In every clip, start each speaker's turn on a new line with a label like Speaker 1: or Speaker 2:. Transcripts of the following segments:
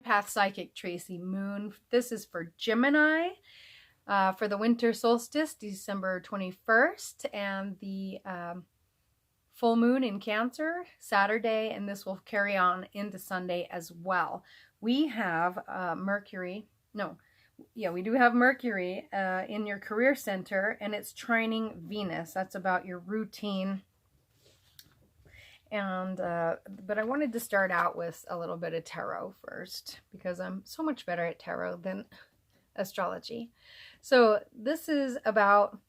Speaker 1: Path Psychic Traci Moon. This is for Gemini for the winter solstice, December 21st, and the full moon in Cancer, Saturday, and this will carry on into Sunday as well. We have Mercury, we do have Mercury in your career center, and it's trining Venus. That's about your routine. And but I wanted to start out with a little bit of tarot first, because I'm so much better at tarot than astrology. So this is about,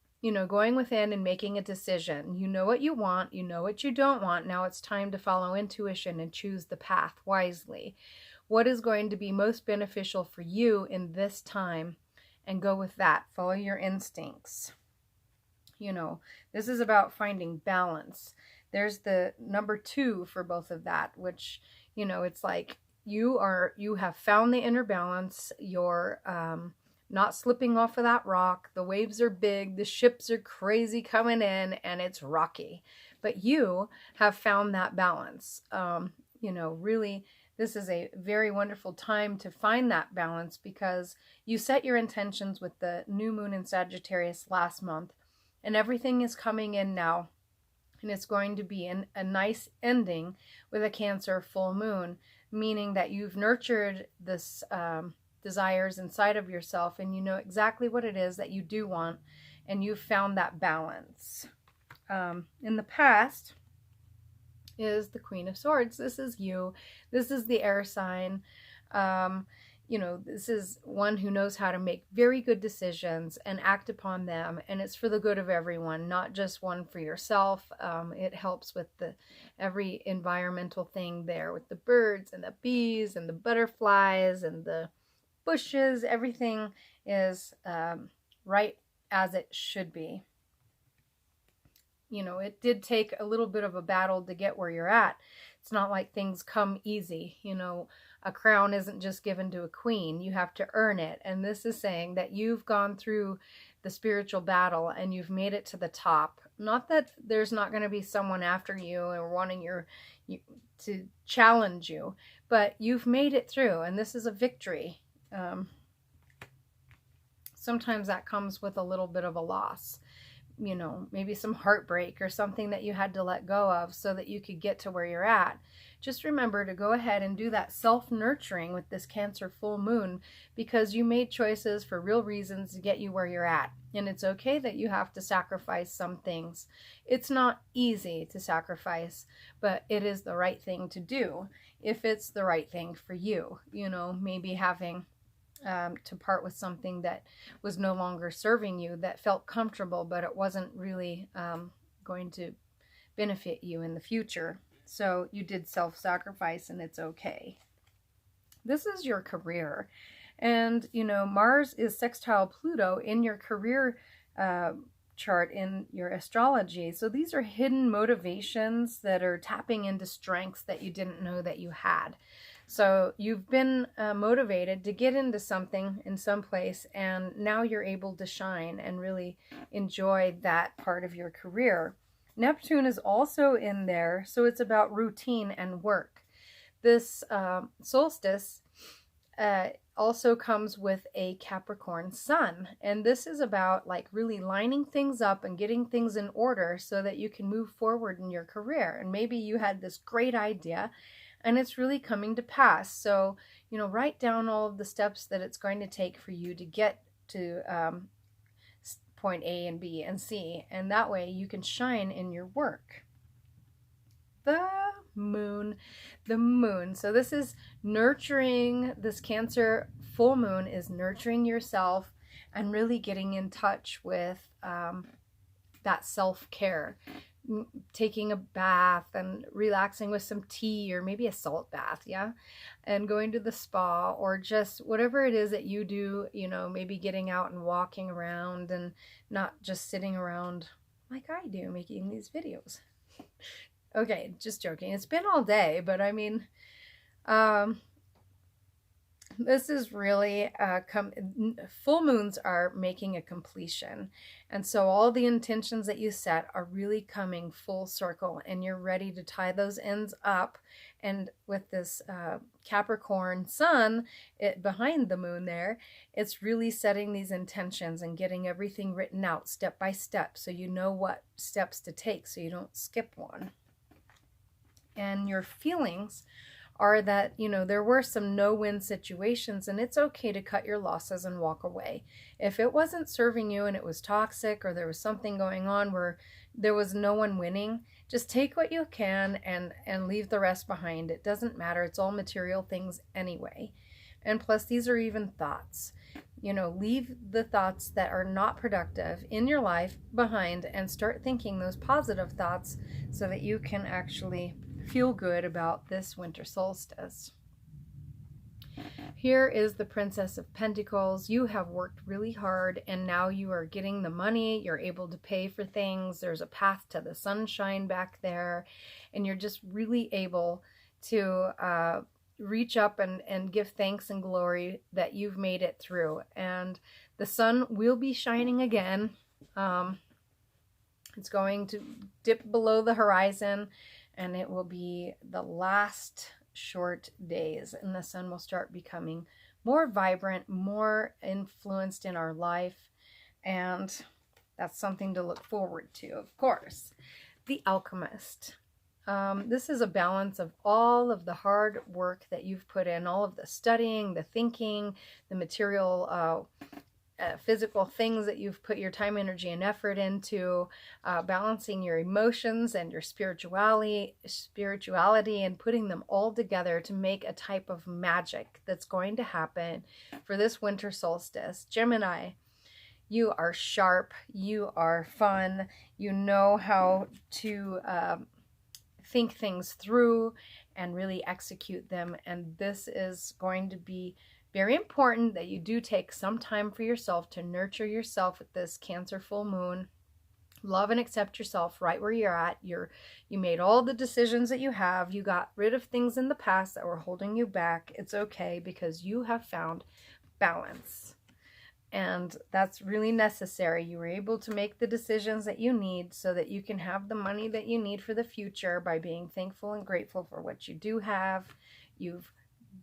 Speaker 1: going within and making a decision. You know what you want, you know what you don't want. Now it's time to follow intuition and choose the path wisely. What is going to be most beneficial for you in this time, and go with that. Follow your instincts. This is about finding balance. There's the number 2 for both of that, which, it's like you have found the inner balance. You're not slipping off of that rock. The waves are big, the ships are crazy coming in, and it's rocky. But you have found that balance. Really, this is a very wonderful time to find that balance, because you set your intentions with the new moon in Sagittarius last month, and everything is coming in now. And it's going to be a nice ending with a Cancer full moon, meaning that you've nurtured this desires inside of yourself, and you know exactly what it is that you do want, and you've found that balance. In the past is the Queen of Swords. This is you. This is the air sign. This is one who knows how to make very good decisions and act upon them, and it's for the good of everyone, not just one for yourself. It helps with every environmental thing there, with the birds and the bees and the butterflies and the bushes. Everything is right as it should be. It did take a little bit of a battle to get where you're at. It's not like things come easy. A crown isn't just given to a queen. You have to earn it. And this is saying that you've gone through the spiritual battle and you've made it to the top. Not that there's not going to be someone after you or wanting to challenge you, but you've made it through, and this is a victory. Sometimes that comes with a little bit of a loss. Maybe some heartbreak or something that you had to let go of so that you could get to where you're at. Just remember to go ahead and do that self-nurturing with this Cancer full moon, because you made choices for real reasons to get you where you're at. And it's okay that you have to sacrifice some things. It's not easy to sacrifice, but it is the right thing to do if it's the right thing for you. Maybe having to part with something that was no longer serving you, that felt comfortable, but it wasn't really going to benefit you in the future. So you did self-sacrifice, and it's okay. This is your career. And, Mars is sextile Pluto in your career chart in your astrology. So these are hidden motivations that are tapping into strengths that you didn't know that you had. So you've been motivated to get into something in some place, and now you're able to shine and really enjoy that part of your career. Neptune is also in there, so it's about routine and work. This solstice also comes with a Capricorn sun, and this is about really lining things up and getting things in order so that you can move forward in your career. And maybe you had this great idea and it's really coming to pass. So, write down all of the steps that it's going to take for you to get to point A and B and C, and that way you can shine in your work. The moon. So this is nurturing. This Cancer full moon is nurturing yourself and really getting in touch with that self-care. Taking a bath and relaxing with some tea, or maybe a salt bath, and going to the spa, or just whatever it is that you do, maybe getting out and walking around and not just sitting around like I do making these videos. Okay, just joking. It's been all day, but I mean, this is really full moons are making a completion, and so all the intentions that you set are really coming full circle, and you're ready to tie those ends up. And with this Capricorn sun behind the moon there, it's really setting these intentions and getting everything written out step by step, so you know what steps to take so you don't skip one. And your feelings are that, you know, there were some no-win situations, and it's okay to cut your losses and walk away. If it wasn't serving you and it was toxic, or there was something going on where there was no one winning, just take what you can and leave the rest behind. It doesn't matter. It's all material things anyway. And plus, these are even thoughts. You know, leave the thoughts that are not productive in your life behind and start thinking those positive thoughts so that you can actually feel good about this winter solstice. Here is the Princess of Pentacles. You have worked really hard, and now you are getting the money. You're able to pay for things. There's a path to the sunshine back there, and you're just really able to reach up and give thanks and glory that you've made it through. And the sun will be shining again. It's going to dip below the horizon, and it will be the last short days, and the sun will start becoming more vibrant, more influenced in our life, and that's something to look forward to. Of course, the Alchemist. This is a balance of all of the hard work that you've put in, all of the studying, the thinking, the material physical things that you've put your time, energy, and effort into, balancing your emotions and your spirituality, and putting them all together to make a type of magic that's going to happen for this winter solstice. Gemini, you are sharp, you are fun, you know how to think things through and really execute them, and this is going to be very important that you do take some time for yourself to nurture yourself with this Cancer full moon. Love and accept yourself right where you're at. You made all the decisions that you have. You got rid of things in the past that were holding you back. It's okay, because you have found balance. And that's really necessary. You were able to make the decisions that you need so that you can have the money that you need for the future by being thankful and grateful for what you do have. You've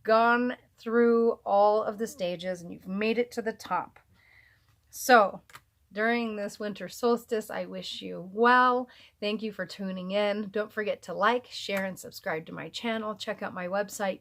Speaker 1: gone through all of the stages and you've made it to the top. So during this winter solstice, I wish you well. Thank you for tuning in. Don't forget to like, share, and subscribe to my channel. Check out my website,